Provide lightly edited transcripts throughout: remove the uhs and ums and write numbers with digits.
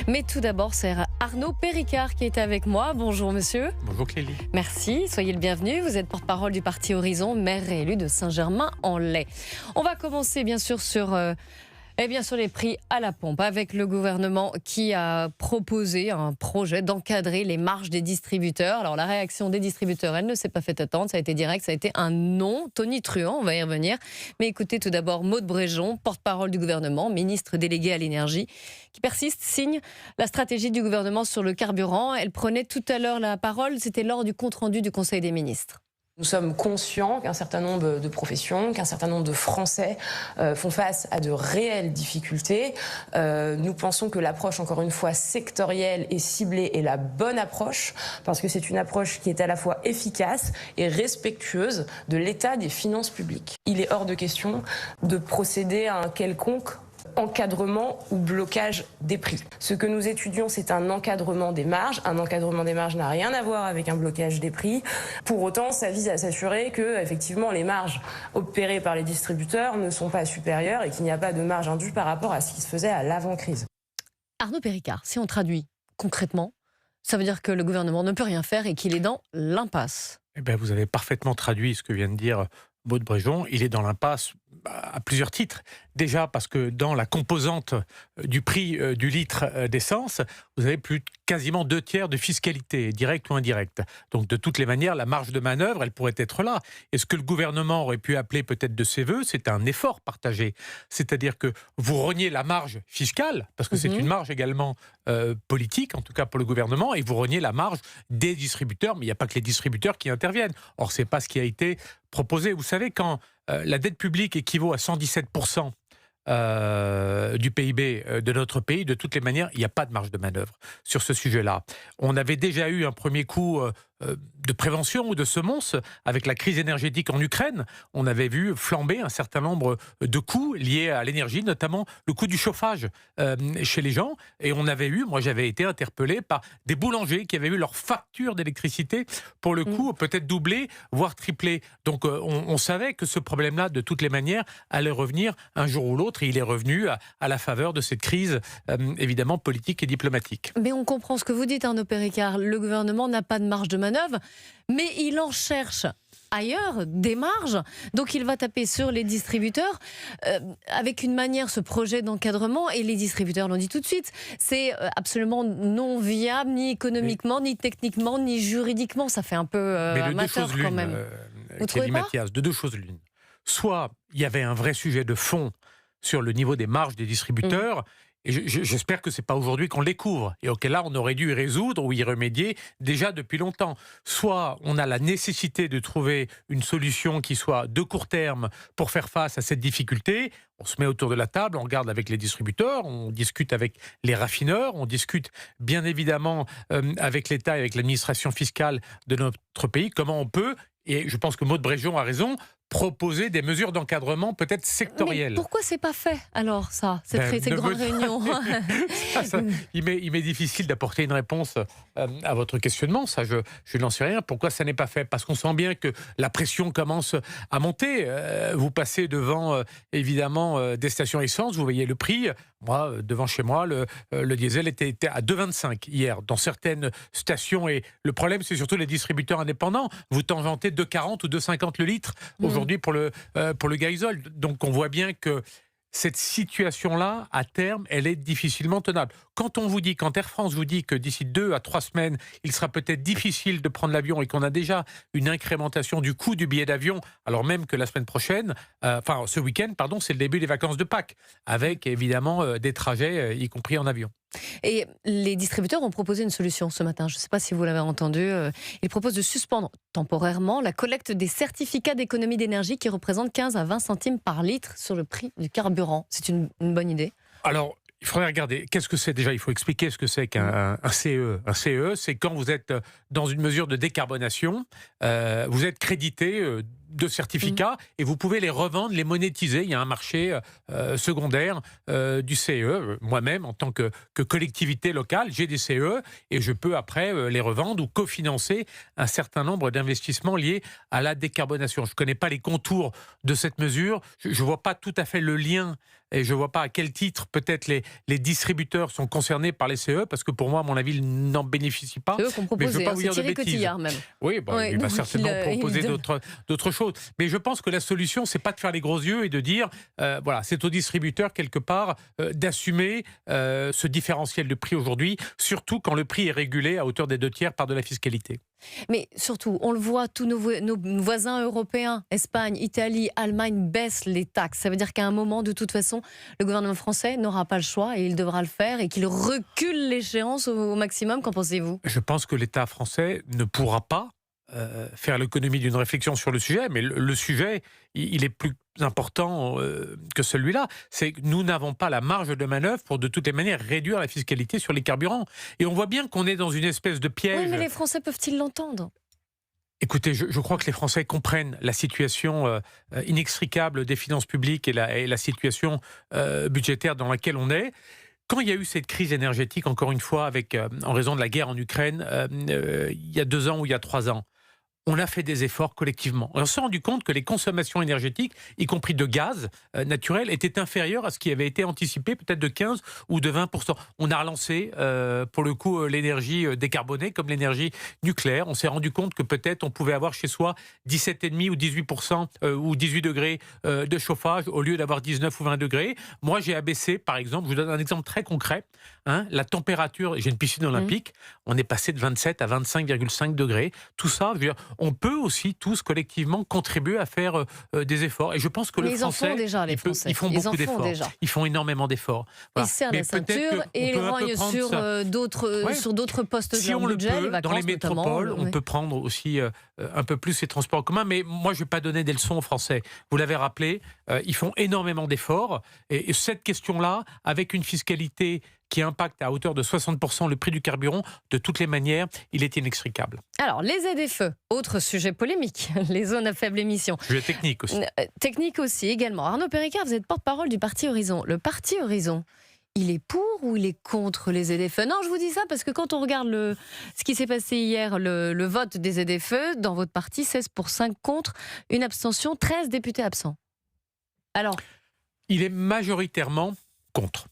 Mais tout d'abord, c'est Arnaud Péricard qui est avec moi. Bonjour monsieur. Bonjour Clélie. Merci, soyez le bienvenu. Vous êtes porte-parole du parti Horizon, maire réélu de Saint-Germain-en-Laye. On va commencer bien sûr sur les prix à la pompe, avec le gouvernement qui a proposé un projet d'encadrer les marges des distributeurs. Alors la réaction des distributeurs, elle ne s'est pas fait attendre, ça a été direct, ça a été un non tonitruant, on va y revenir. Mais écoutez tout d'abord Maud Bréjon, porte-parole du gouvernement, ministre déléguée à l'énergie, qui persiste, signe la stratégie du gouvernement sur le carburant. Elle prenait tout à l'heure la parole, c'était lors du compte-rendu du Conseil des ministres. Nous sommes conscients qu'un certain nombre de professions, qu'un certain nombre de Français font face à de réelles difficultés. Nous pensons que l'approche, encore une fois, sectorielle et ciblée est la bonne approche, parce que c'est une approche qui est à la fois efficace et respectueuse de l'état des finances publiques. Il est hors de question de procéder à un quelconque encadrement ou blocage des prix. Ce que nous étudions, c'est un encadrement des marges. Un encadrement des marges n'a rien à voir avec un blocage des prix. Pour autant, ça vise à s'assurer que, effectivement, les marges opérées par les distributeurs ne sont pas supérieures et qu'il n'y a pas de marge indue par rapport à ce qui se faisait à l'avant-crise. Arnaud Péricard, si on traduit concrètement, ça veut dire que le gouvernement ne peut rien faire et qu'il est dans l'impasse. Eh bien, vous avez parfaitement traduit ce que vient de dire Maud Bréjon. Il est dans l'impasse à plusieurs titres. Déjà parce que dans la composante du prix du litre d'essence, vous avez quasiment 2/3 de fiscalité, directe ou indirecte. Donc de toutes les manières, la marge de manœuvre, elle pourrait être là. Et ce que le gouvernement aurait pu appeler peut-être de ses voeux, c'est un effort partagé. C'est-à-dire que vous reniez la marge fiscale, parce que c'est une marge également politique, en tout cas pour le gouvernement, et vous reniez la marge des distributeurs, mais il n'y a pas que les distributeurs qui interviennent. Or, ce n'est pas ce qui a été proposé. Vous savez, quand la dette publique équivaut à 117% du PIB de notre pays, de toutes les manières, il n'y a pas de marge de manœuvre sur ce sujet-là. On avait déjà eu un premier coup de prévention ou de semonce avec la crise énergétique en Ukraine. On avait vu flamber un certain nombre de coûts liés à l'énergie, notamment le coût du chauffage chez les gens. Et on avait eu, moi j'avais été interpellé par des boulangers qui avaient eu leur facture d'électricité pour le coup peut-être doublée, voire triplée. Donc on savait que ce problème-là, de toutes les manières, allait revenir un jour ou l'autre. Et il est revenu à la faveur de cette crise, évidemment, politique et diplomatique. Mais on comprend ce que vous dites, Arnaud Péricard. Le gouvernement n'a pas de marge de manœuvre, mais il en cherche ailleurs des marges. Donc il va taper sur les distributeurs avec une manière, ce projet d'encadrement, et les distributeurs l'ont dit tout de suite, c'est absolument non viable, ni économiquement, ni techniquement, ni juridiquement. Ça fait un peu amateur quand même. Vous trouvez pas ? Mathias, de deux choses l'une. Soit il y avait un vrai sujet de fond sur le niveau des marges des distributeurs, et j'espère que ce n'est pas aujourd'hui qu'on les couvre, et auquel là on aurait dû y résoudre ou y remédier déjà depuis longtemps. Soit on a la nécessité de trouver une solution qui soit de court terme pour faire face à cette difficulté. On se met autour de la table, on regarde avec les distributeurs, on discute avec les raffineurs, on discute bien évidemment avec l'État et avec l'administration fiscale de notre pays, comment on peut, et je pense que Maud Bréjon a raison, proposer des mesures d'encadrement peut-être sectorielles. Mais pourquoi c'est pas fait alors ça, cette grande réunion il m'est difficile d'apporter une réponse à votre questionnement, ça je n'en sais rien. Pourquoi ça n'est pas fait ? Parce qu'on sent bien que la pression commence à monter. Vous passez devant évidemment des stations essence, vous voyez le prix. Moi, devant chez moi, le diesel était à 2,25 hier dans certaines stations, et le problème c'est surtout les distributeurs indépendants. Vous tangentez 2,40 ou 2,50 le litre aujourd'hui pour le gazole. Donc on voit bien que cette situation-là, à terme, elle est difficilement tenable. Quand Air France vous dit que d'ici 2 à 3 semaines, il sera peut-être difficile de prendre l'avion et qu'on a déjà une incrémentation du coût du billet d'avion, alors même que la semaine prochaine, ce week-end, c'est le début des vacances de Pâques, avec évidemment des trajets, y compris en avion. Et les distributeurs ont proposé une solution ce matin. Je ne sais pas si vous l'avez entendu. Ils proposent de suspendre temporairement la collecte des certificats d'économie d'énergie qui représentent 15 à 20 centimes par litre sur le prix du carburant. C'est une bonne idée. Alors, il faudrait regarder. Qu'est-ce que c'est déjà ? Il faut expliquer ce que c'est qu'un CE. Un CE, c'est quand vous êtes dans une mesure de décarbonation, vous êtes crédité de certificats et vous pouvez les revendre, les monétiser. Il y a un marché secondaire du CE. Moi-même, en tant que collectivité locale, j'ai des CE et je peux après les revendre ou cofinancer un certain nombre d'investissements liés à la décarbonation. Je ne connais pas les contours de cette mesure. Je ne vois pas tout à fait le lien et je ne vois pas à quel titre peut-être les distributeurs sont concernés par les CE, parce que pour moi, à mon avis, ils n'en bénéficient pas. C'est eux qui ont proposé, c'est Thierry Cotillard même. Oui, il va certainement proposer d'autres choses. Mais je pense que la solution, c'est pas de faire les gros yeux et de dire, voilà, c'est aux distributeurs quelque part d'assumer ce différentiel de prix aujourd'hui, surtout quand le prix est régulé à hauteur des 2/3 par de la fiscalité. Mais surtout, on le voit, tous nos voisins européens, Espagne, Italie, Allemagne, baissent les taxes. Ça veut dire qu'à un moment, de toute façon, le gouvernement français n'aura pas le choix et il devra le faire et qu'il recule l'échéance au maximum. Qu'en pensez-vous ? Je pense que l'État français ne pourra pas faire l'économie d'une réflexion sur le sujet, mais le sujet, il est plus important que celui-là. C'est que nous n'avons pas la marge de manœuvre pour de toutes les manières réduire la fiscalité sur les carburants. Et on voit bien qu'on est dans une espèce de piège. Oui, mais les Français peuvent-ils l'entendre ? Écoutez, je crois que les Français comprennent la situation inextricable des finances publiques et la situation budgétaire dans laquelle on est. Quand il y a eu cette crise énergétique, encore une fois, en raison de la guerre en Ukraine, il y a 2 ans ou il y a 3 ans, on a fait des efforts collectivement. On s'est rendu compte que les consommations énergétiques, y compris de gaz naturel, étaient inférieures à ce qui avait été anticipé, peut-être de 15 ou de 20%. On a relancé, pour le coup, l'énergie décarbonée, comme l'énergie nucléaire. On s'est rendu compte que peut-être on pouvait avoir chez soi 17,5 ou 18% ou 18 degrés de chauffage au lieu d'avoir 19 ou 20 degrés. Moi, j'ai abaissé, par exemple, je vous donne un exemple très concret, la température, j'ai une piscine olympique, on est passé de 27 à 25,5 degrés. Tout ça, je veux dire, on peut aussi tous collectivement contribuer à faire des efforts. Et je pense que mais le Français, en font déjà, les Français. Ils font beaucoup d'efforts. Ils font énormément d'efforts. Voilà. Ils serrent la ceinture et ils rognent sur d'autres postes de leur budget, les vacances, dans les métropoles, on peut prendre aussi un peu plus les transports en commun. Mais moi, je ne vais pas donner des leçons aux Français. Vous l'avez rappelé, ils font énormément d'efforts. Et cette question-là, avec une fiscalité qui impacte à hauteur de 60% le prix du carburant, de toutes les manières, il est inextricable. Alors, les ZFE, autre sujet polémique, les zones à faible émission. Sujet technique aussi. Technique aussi, également. Arnaud Péricard, vous êtes porte-parole du Parti Horizon. Le Parti Horizon, il est pour ou il est contre les ZFE ? Non, je vous dis ça parce que quand on regarde ce qui s'est passé hier, le vote des ZFE, dans votre parti, 16 pour 5 contre, une abstention, 13 députés absents. Alors ? Il est majoritairement contre.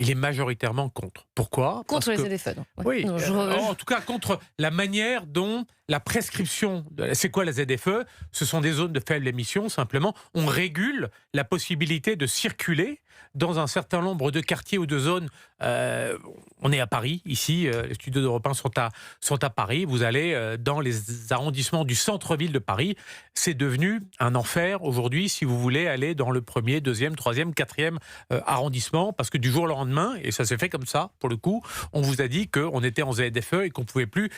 Il est majoritairement contre. Pourquoi ? Contre les ZFE, non ? Oui, non, en tout cas contre la manière dont la prescription... C'est quoi la ZFE ? Ce sont des zones de faible émission, simplement. On régule la possibilité de circuler dans un certain nombre de quartiers ou de zones. On est à Paris, ici, les studios d'Europe 1 sont à Paris. Vous allez dans les arrondissements du centre-ville de Paris. C'est devenu un enfer aujourd'hui si vous voulez aller dans le 1er, 2e, 3e, 4e arrondissement, parce que du jour au lendemain, et ça s'est fait comme ça, pour le coup, on vous a dit qu'on était en ZFE et qu'on ne pouvait plus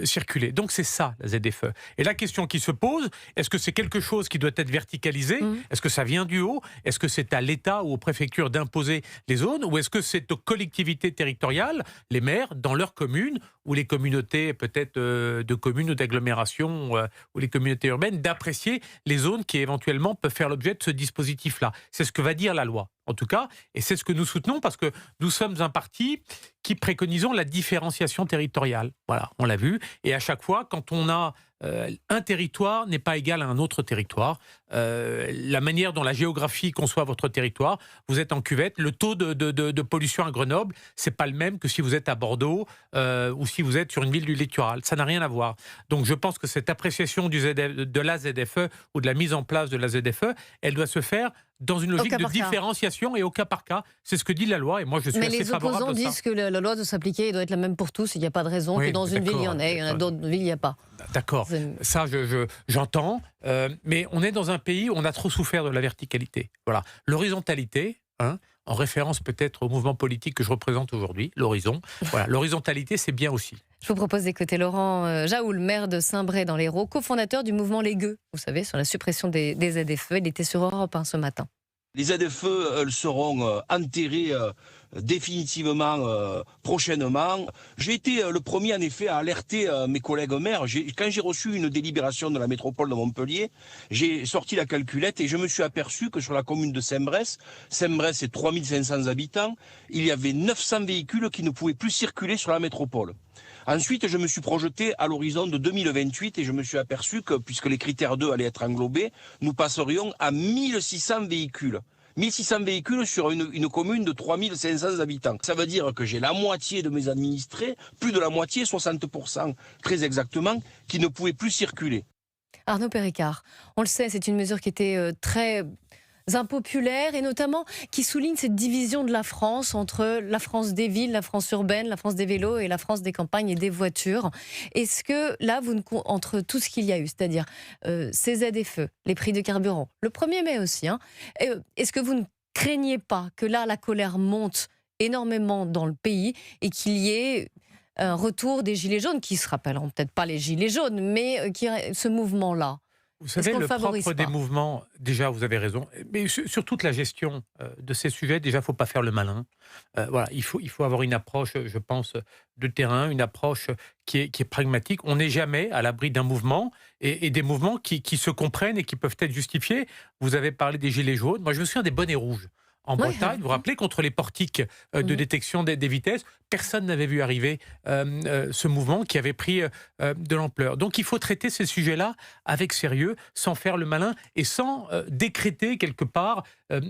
circuler. Donc c'est ça, la ZFE. Et la question qui se pose, est-ce que c'est quelque chose qui doit être verticalisé ? Est-ce que ça vient du haut ? Est-ce que c'est à l'État ou aux préfectures d'imposer les zones ? Ou est-ce que c'est aux collectivités territoriales, les maires, dans leurs communes, ou les communautés peut-être de communes ou d'agglomérations, ou les communautés urbaines, d'apprécier les zones qui éventuellement peuvent faire l'objet de ce dispositif-là ? C'est ce que va dire la loi, en tout cas, et c'est ce que nous soutenons parce que nous sommes un parti qui préconisons la différenciation territoriale. Voilà, on l'a vu, et à chaque fois, quand on a un territoire n'est pas égal à un autre territoire. La manière dont la géographie conçoit votre territoire, vous êtes en cuvette, le taux de pollution à Grenoble, c'est pas le même que si vous êtes à Bordeaux ou si vous êtes sur une ville du littoral. Ça n'a rien à voir. Donc je pense que cette appréciation de la ZFE ou de la mise en place de la ZFE, elle doit se faire dans une logique de différenciation et au cas par cas. C'est ce que dit la loi et moi je suis assez favorable à ça. Mais les opposants disent que la loi doit s'appliquer et doit être la même pour tous. Il n'y a pas de raison que dans une ville il y en ait, il y en a d'autres villes il n'y a pas. D'accord, ça j'entends, mais on est dans un pays où on a trop souffert de la verticalité. Voilà, l'horizontalité, en référence peut-être au mouvement politique que je représente aujourd'hui, l'horizon. Voilà, l'horizontalité c'est bien aussi. Je vous propose d'écouter Laurent Jaoul, maire de Saint-Bray dans l'Hérault, cofondateur du mouvement Les Gueux, vous savez, sur la suppression des ZFE. Il était sur Europe 1 ce matin. Les ZFE, elles seront enterrées définitivement prochainement. J'ai été le premier en effet à alerter mes collègues maires. Quand j'ai reçu une délibération de la métropole de Montpellier, j'ai sorti la calculette et je me suis aperçu que sur la commune de Saint-Brès c'est 3500 habitants, il y avait 900 véhicules qui ne pouvaient plus circuler sur la métropole. Ensuite, je me suis projeté à l'horizon de 2028 et je me suis aperçu que, puisque les critères 2 allaient être englobés, nous passerions à 1600 véhicules. 1600 véhicules sur une commune de 3500 habitants. Ça veut dire que j'ai la moitié de mes administrés, plus de la moitié, 60% très exactement, qui ne pouvaient plus circuler. Arnaud Péricard, on le sait, c'est une mesure qui était très impopulaire et notamment qui souligne cette division de la France entre la France des villes, la France urbaine, la France des vélos et la France des campagnes et des voitures. Est-ce que là, entre tout ce qu'il y a eu, c'est-à-dire ces ZFE, les prix de carburant, le 1er mai aussi, est-ce que vous ne craignez pas que là, la colère monte énormément dans le pays et qu'il y ait un retour des Gilets jaunes, qui se rappelleront peut-être pas les Gilets jaunes, mais ce mouvement-là? Vous savez, le propre des mouvements, déjà, vous avez raison, mais sur toute la gestion de ces sujets, déjà, il ne faut pas faire le malin. Voilà, il faut avoir une approche, je pense, de terrain, une approche qui est pragmatique. On n'est jamais à l'abri d'un mouvement et des mouvements qui se comprennent et qui peuvent être justifiés. Vous avez parlé des gilets jaunes. Moi, je me souviens des bonnets rouges. En Bretagne, vous vous rappelez, contre les portiques de détection des vitesses, personne n'avait vu arriver ce mouvement qui avait pris de l'ampleur. Donc il faut traiter ces sujets-là avec sérieux, sans faire le malin et sans décréter quelque part,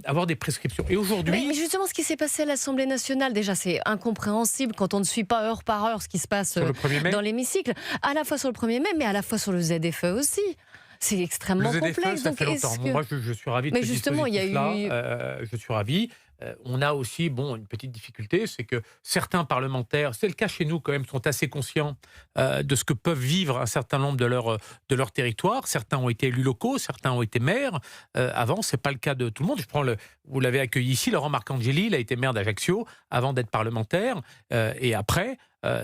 avoir des prescriptions. Et aujourd'hui... Mais justement, ce qui s'est passé à l'Assemblée nationale, déjà c'est incompréhensible quand on ne suit pas heure par heure ce qui se passe dans l'hémicycle, à la fois sur le 1er mai, mais à la fois sur le ZFE aussi. C'est extrêmement complexe. Ça fait longtemps. Moi, je suis ravi de ce dispositif-là. Je suis ravi. On a aussi une petite difficulté, c'est que certains parlementaires, c'est le cas chez nous quand même, sont assez conscients de ce que peuvent vivre un certain nombre de leur territoire. Certains ont été élus locaux, certains ont été maires. Avant, c'est pas le cas de tout le monde. Vous l'avez accueilli ici, Laurent Marcangeli, il a été maire d'Ajaccio avant d'être parlementaire. Et après,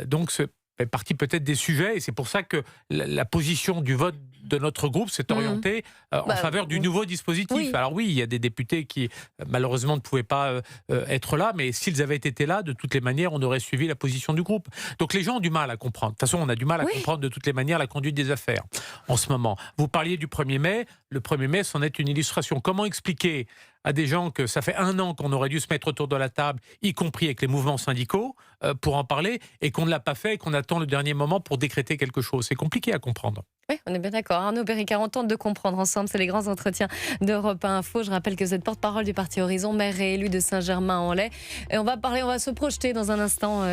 donc c'est fait partie peut-être des sujets, et c'est pour ça que la position du vote de notre groupe s'est orientée en faveur du nouveau dispositif. Oui. Alors oui, il y a des députés qui malheureusement ne pouvaient pas être là, mais s'ils avaient été là, de toutes les manières, on aurait suivi la position du groupe. Donc les gens ont du mal à comprendre. De toute façon, on a du mal à comprendre de toutes les manières la conduite des affaires en ce moment. Vous parliez du 1er mai. Le 1er mai, c'en est une illustration. Comment expliquer à des gens que ça fait 1 an qu'on aurait dû se mettre autour de la table, y compris avec les mouvements syndicaux, pour en parler, et qu'on ne l'a pas fait et qu'on attend le dernier moment pour décréter quelque chose? C'est compliqué à comprendre. Oui, on est bien d'accord. Arnaud Péricard, on tente de comprendre ensemble. C'est les grands entretiens d'Europe 1 Info. Je rappelle que vous êtes porte-parole du Parti Horizon, maire réélu de Saint-Germain-en-Laye. Et on va se projeter dans un instant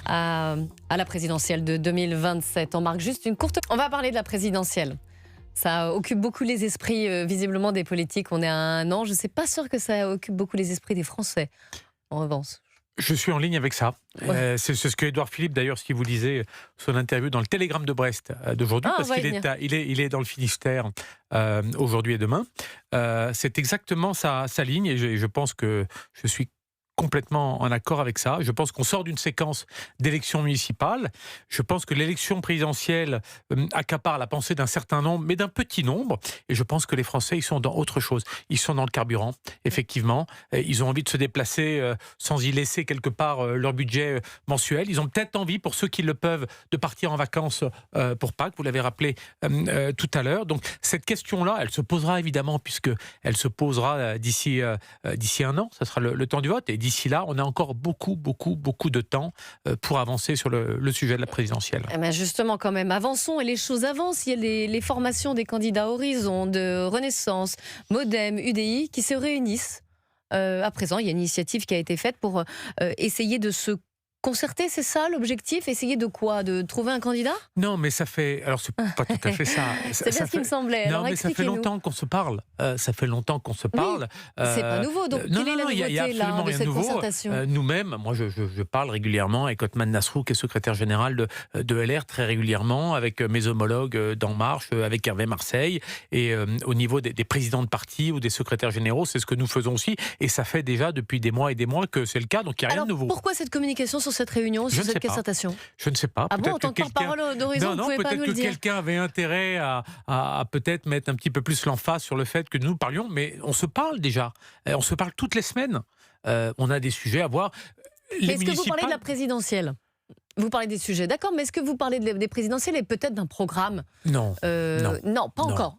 à la présidentielle de 2027. On marque juste une courte... On va parler de la présidentielle. Ça occupe beaucoup les esprits, visiblement, des politiques. On est à 1 an. Je ne suis pas sûre que ça occupe beaucoup les esprits des Français, en revanche. Je suis en ligne avec ça. C'est ce que Édouard Philippe, d'ailleurs, ce qu'il vous disait, son interview dans le Télégramme de Brest d'aujourd'hui, parce qu'il est dans le Finistère aujourd'hui et demain. C'est exactement sa ligne, et je pense que je suis complètement en accord avec ça. Je pense qu'on sort d'une séquence d'élections municipales. Je pense que l'élection présidentielle accapare la pensée d'un certain nombre, mais d'un petit nombre. Et je pense que les Français, ils sont dans autre chose. Ils sont dans le carburant, effectivement. Ils ont envie de se déplacer sans y laisser quelque part leur budget mensuel. Ils ont peut-être envie, pour ceux qui le peuvent, de partir en vacances pour Pâques. Vous l'avez rappelé tout à l'heure. Donc cette question-là, elle se posera évidemment, puisqu'elle se posera d'ici 1 an. Ça sera le temps du vote. Et d'ici là, on a encore beaucoup de temps pour avancer sur le sujet de la présidentielle. Eh bien justement, quand même, avançons et les choses avancent. Il y a les formations des candidats Horizon, de Renaissance, Modem, UDI qui se réunissent. À présent, il y a une initiative qui a été faite pour essayer de se concerter, c'est ça l'objectif? Essayer de quoi? De trouver un candidat? Non, mais ça fait... Alors, c'est pas tout à fait ça. C'est bien ce qui me semblait. Non, mais ça fait longtemps qu'on se parle. Ça fait longtemps qu'on se parle. Oui, c'est pas nouveau. Donc, quelle est la nouveauté là, de cette concertation? Nous-mêmes, moi, je parle régulièrement avec Othman Nasrou, qui est secrétaire général de LR, très régulièrement, avec mes homologues d'En Marche, avec Hervé Marseille. Et au niveau des présidents de parti ou des secrétaires généraux, c'est ce que nous faisons aussi. Et ça fait déjà depuis des mois et des mois que c'est le cas. Donc, il n'y a rien de nouveau. Pourquoi cette communication sur cette réunion, sur cette concertation? Je ne sais pas. Ah bon, en tant que porte-parole d'Horizon, vous ne pouvez pas nous le dire? Peut-être que quelqu'un avait intérêt à peut-être mettre un petit peu plus l'emphase sur le fait que nous parlions, mais on se parle déjà. On se parle toutes les semaines. On a des sujets à voir. Mais est-ce que vous parlez de la présidentielle ? Vous parlez des sujets, d'accord, mais est-ce que vous parlez des présidentielles et peut-être d'un programme ? Non. Non, pas encore.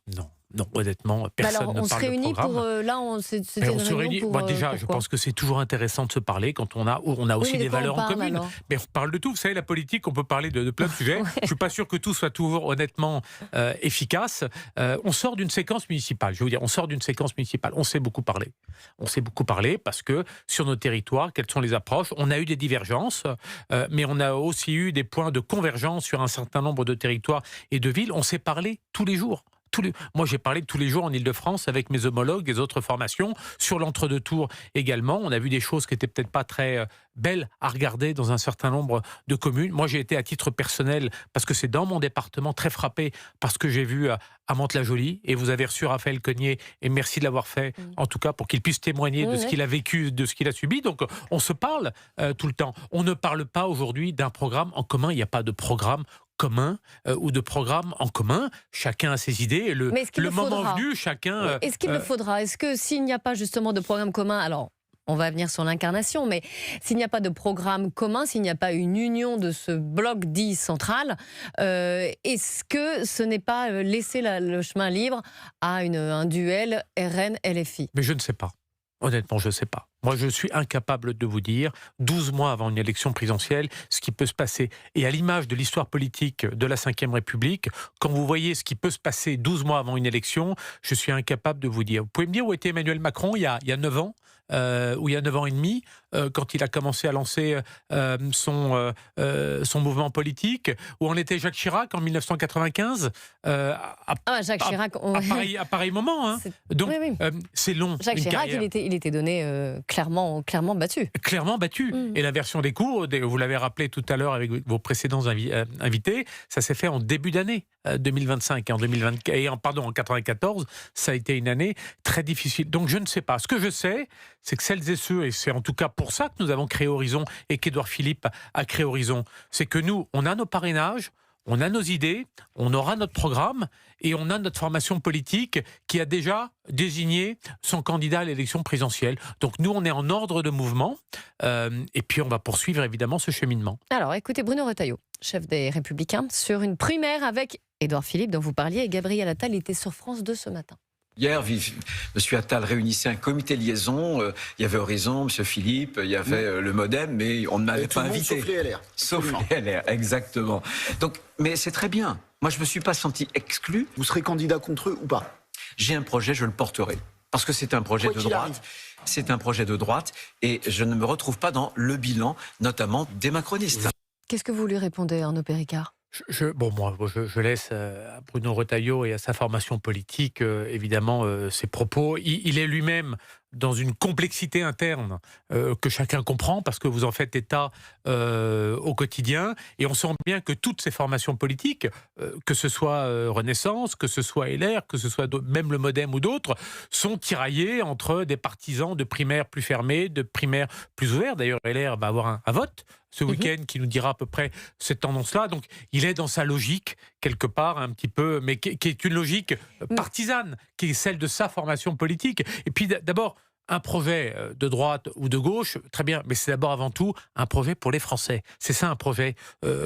Non, honnêtement, personne alors, ne parle de programme. on se réunit pour... là, c'était une réunion pour... déjà, je pense que c'est toujours intéressant de se parler quand on a aussi des valeurs en commun. Mais on parle de tout. Vous savez, la politique, on peut parler de plein de sujets. Je ne suis pas sûr que tout soit toujours honnêtement efficace. On sort d'une séquence municipale. Je vais vous dire, on sort d'une séquence municipale. On s'est beaucoup parlé. On s'est beaucoup parlé parce que sur nos territoires, quelles sont les approches ? On a eu des divergences, mais on a aussi eu des points de convergence sur un certain nombre de territoires et de villes. On s'est parlé tous les jours. Moi, j'ai parlé tous les jours en Ile-de-France avec mes homologues des autres formations. Sur l'entre-deux-tours également, on a vu des choses qui n'étaient peut-être pas très belles à regarder dans un certain nombre de communes. Moi, j'ai été à titre personnel, parce que c'est dans mon département, très frappé parce que j'ai vu à Mantes-la-Jolie, et vous avez reçu Raphaël Cognier, et merci de l'avoir fait, en tout cas, pour qu'il puisse témoigner de ce qu'il a vécu, de ce qu'il a subi. Donc, on se parle tout le temps. On ne parle pas aujourd'hui d'un programme en commun. Il n'y a pas de programme commun ou de programme en commun. Chacun a ses idées. Et le moment venu, chacun... Est-ce qu'il le faudra ? Est-ce que s'il n'y a pas justement de programme commun, alors on va venir sur l'incarnation, mais s'il n'y a pas de programme commun, s'il n'y a pas une union de ce bloc dit central, est-ce que ce n'est pas laisser le chemin libre à un duel RN-LFI ? Mais je ne sais pas. Honnêtement, je ne sais pas. Moi, je suis incapable de vous dire, 12 mois avant une élection présidentielle, ce qui peut se passer. Et à l'image de l'histoire politique de la Ve République, quand vous voyez ce qui peut se passer 12 mois avant une élection, je suis incapable de vous dire. Vous pouvez me dire où était Emmanuel Macron il y a 9 ans ou il y a 9 ans et demi, quand il a commencé à lancer son mouvement politique, où en était Jacques Chirac en 1995 Jacques Chirac, à pareil moment. Hein. Donc, c'est long. Jacques Chirac, il était donné clairement battu. Clairement battu. Et l'inversion des cours, vous l'avez rappelé tout à l'heure avec vos précédents invités, ça s'est fait en début d'année 2025. En 1994, ça a été une année très difficile. Donc je ne sais pas. Ce que je sais, c'est que celles et ceux, et c'est en tout cas pour ça que nous avons créé Horizon et qu'Édouard Philippe a créé Horizon, c'est que nous, on a nos parrainages, on a nos idées, on aura notre programme et on a notre formation politique qui a déjà désigné son candidat à l'élection présidentielle. Donc nous, on est en ordre de mouvement et puis on va poursuivre évidemment ce cheminement. Alors écoutez Bruno Retailleau, chef des Républicains, sur une primaire avec Édouard Philippe dont vous parliez et Gabriel Attal était sur France 2 ce matin. Hier, M. Attal réunissait un comité de liaison. Il y avait Horizon, M. Philippe, il y avait le Modem, mais on ne m'avait pas invité. Sauf les LR. Sauf les LR, exactement. Donc, mais c'est très bien. Moi, je ne me suis pas senti exclu. Vous serez candidat contre eux ou pas ? J'ai un projet, je le porterai. Parce que c'est un projet de droite. C'est un projet de droite. Et je ne me retrouve pas dans le bilan, notamment des macronistes. Qu'est-ce que vous lui répondez, Arnaud Péricard ? Je laisse à Bruno Retailleau et à sa formation politique, évidemment, ses propos. Il est lui-même dans une complexité interne que chacun comprend, parce que vous en faites état au quotidien. Et on sent bien que toutes ces formations politiques, que ce soit Renaissance, que ce soit LR, que ce soit même le Modem ou d'autres, sont tiraillées entre des partisans de primaires plus fermées, de primaires plus ouvertes. D'ailleurs, LR va avoir un vote ce week-end qui nous dira à peu près cette tendance-là. Donc, il est dans sa logique, quelque part, un petit peu, mais qui est une logique partisane, qui est celle de sa formation politique. Et puis, d'abord, un projet de droite ou de gauche, très bien, mais c'est d'abord avant tout un projet pour les Français. C'est ça un projet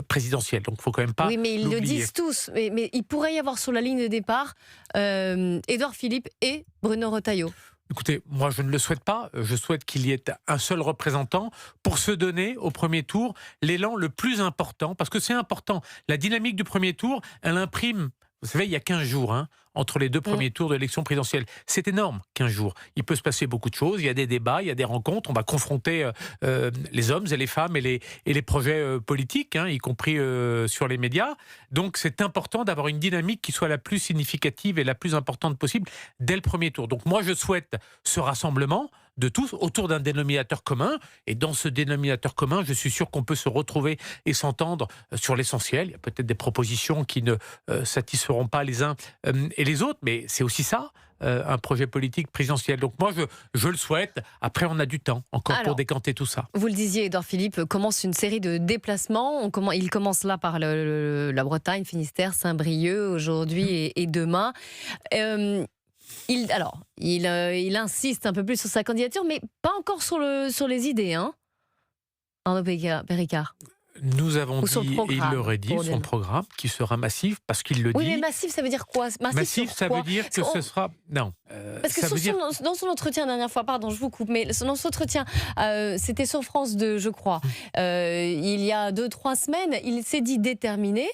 présidentiel, donc il ne faut quand même pas mais ils l'oublier. le disent tous, mais il pourrait y avoir sur la ligne de départ Édouard Philippe et Bruno Retailleau. Écoutez, moi je ne le souhaite pas. Je souhaite qu'il y ait un seul représentant pour se donner au premier tour l'élan le plus important, parce que c'est important. La dynamique du premier tour, elle imprime, vous savez, il y a 15 jours entre les deux premiers tours de l'élection présidentielle. C'est énorme, 15 jours. Il peut se passer beaucoup de choses, il y a des débats, il y a des rencontres, on va confronter les hommes et les femmes et les projets politiques, y compris sur les médias. Donc c'est important d'avoir une dynamique qui soit la plus significative et la plus importante possible dès le premier tour. Donc moi je souhaite ce rassemblement de tous autour d'un dénominateur commun, et dans ce dénominateur commun, je suis sûr qu'on peut se retrouver et s'entendre sur l'essentiel. Il y a peut-être des propositions qui ne satisferont pas les uns et les autres, mais c'est aussi ça, un projet politique présidentiel. Donc moi, je le souhaite. Après, on a du temps encore pour décanter tout ça. Vous le disiez, Édouard Philippe commence une série de déplacements. Il commence là par la Bretagne, Finistère, Saint-Brieuc, aujourd'hui et demain. Il insiste un peu plus sur sa candidature, mais pas encore sur les idées. Arnaud Péricard. Nous avons Ou son dit, et il programme, l'aurait dit, pour son dire. programme qui sera massif, parce qu'il le Oui, dit. mais massif, ça veut dire quoi? Massif, sur ça quoi? veut dire que Parce ce qu'on- sera... Non. Parce que ça veut dire... dans son entretien la dernière fois, pardon, je vous coupe, mais dans son entretien, c'était sur France 2, je crois, il y a 2-3 semaines, il s'est dit déterminé.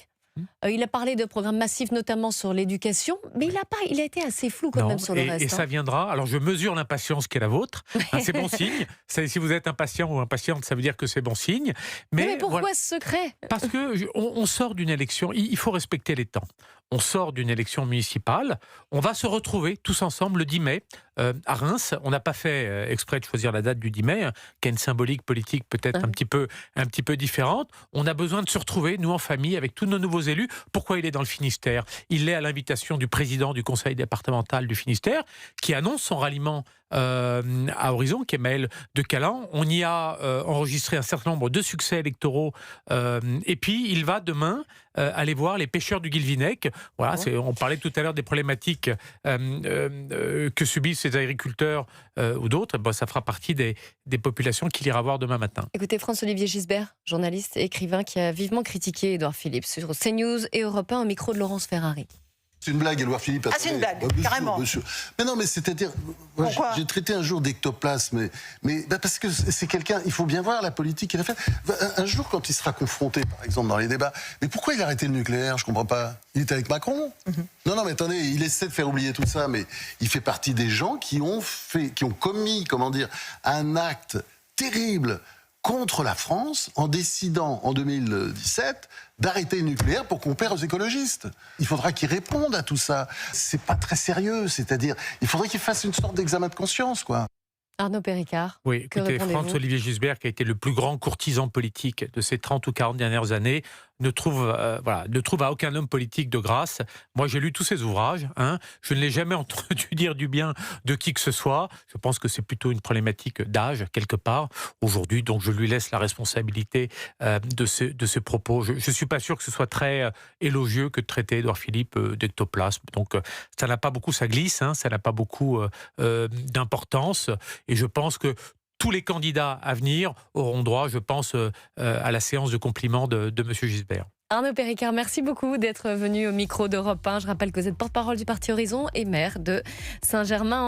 Il a parlé de programmes massifs, notamment sur l'éducation, mais il a été assez flou quand Non, même sur le et reste. ça hein. viendra. Alors, je mesure l'impatience qui est la vôtre. Hein, c'est bon signe. Si vous êtes impatient ou impatiente, ça veut dire que c'est bon signe. Mais pourquoi voilà. ce secret? Parce que on sort d'une élection. Il faut respecter les temps. On sort d'une élection municipale. On va se retrouver tous ensemble le 10 mai à Reims. On n'a pas fait exprès de choisir la date du 10 mai, qui a une symbolique politique peut-être un petit peu différente. On a besoin de se retrouver, nous en famille, avec tous nos nouveaux élus. Pourquoi il est dans le Finistère? Il est à l'invitation du président du conseil départemental du Finistère, qui annonce son ralliement à Horizon, qui est Maël de Calan. On y a enregistré un certain nombre de succès électoraux. Et puis, il va demain aller voir les pêcheurs du Guilvinec. Voilà, on parlait tout à l'heure des problématiques que subissent ces agriculteurs ou d'autres. Bon, ça fera partie des populations qu'il ira voir demain matin. Écoutez, François-Olivier Gisbert, journaliste et écrivain qui a vivement critiqué Édouard Philippe sur CNews et Europe 1 au micro de Laurence Ferrari. C'est une blague, Édouard Philippe. Ah, c'est une blague, Bien sûr, carrément. bien sûr. Mais non, mais c'est-à-dire, moi, Pourquoi j'ai traité un jour d'ectoplasme, mais parce que c'est quelqu'un, il faut bien voir la politique qu'il a faite. Un jour, quand il sera confronté, par exemple, dans les débats, mais pourquoi il a arrêté le nucléaire? Je comprends pas. Il était avec Macron. Non, mais attendez, il essaie de faire oublier tout ça, mais il fait partie des gens qui ont commis, comment dire, un acte terrible contre la France en décidant en 2017 d'arrêter le nucléaire pour qu'on perd aux écologistes. Il faudra qu'ils répondent à tout ça. C'est pas très sérieux, c'est-à-dire il faudrait qu'ils fassent une sorte d'examen de conscience, quoi. Arnaud Péricard. Oui, que écoutez, répondez-vous? François-Olivier Gisbert, qui a été le plus grand courtisan politique de ces 30 ou 40 dernières années, ne trouve à aucun homme politique de grâce. Moi, j'ai lu tous ses ouvrages. Hein. Je ne l'ai jamais entendu dire du bien de qui que ce soit. Je pense que c'est plutôt une problématique d'âge, quelque part, aujourd'hui. Donc, je lui laisse la responsabilité de ses propos. Je ne suis pas sûr que ce soit très élogieux que de traiter Édouard Philippe d'ectoplasme. Donc, ça n'a pas beaucoup, ça glisse, hein, ça n'a pas beaucoup d'importance. Et je pense que tous les candidats à venir auront droit, je pense, à la séance de compliments de M. Gisbert. Arnaud Péricard, merci beaucoup d'être venu au micro d'Europe 1. Je rappelle que vous êtes porte-parole du Parti Horizon et maire de Saint-Germain.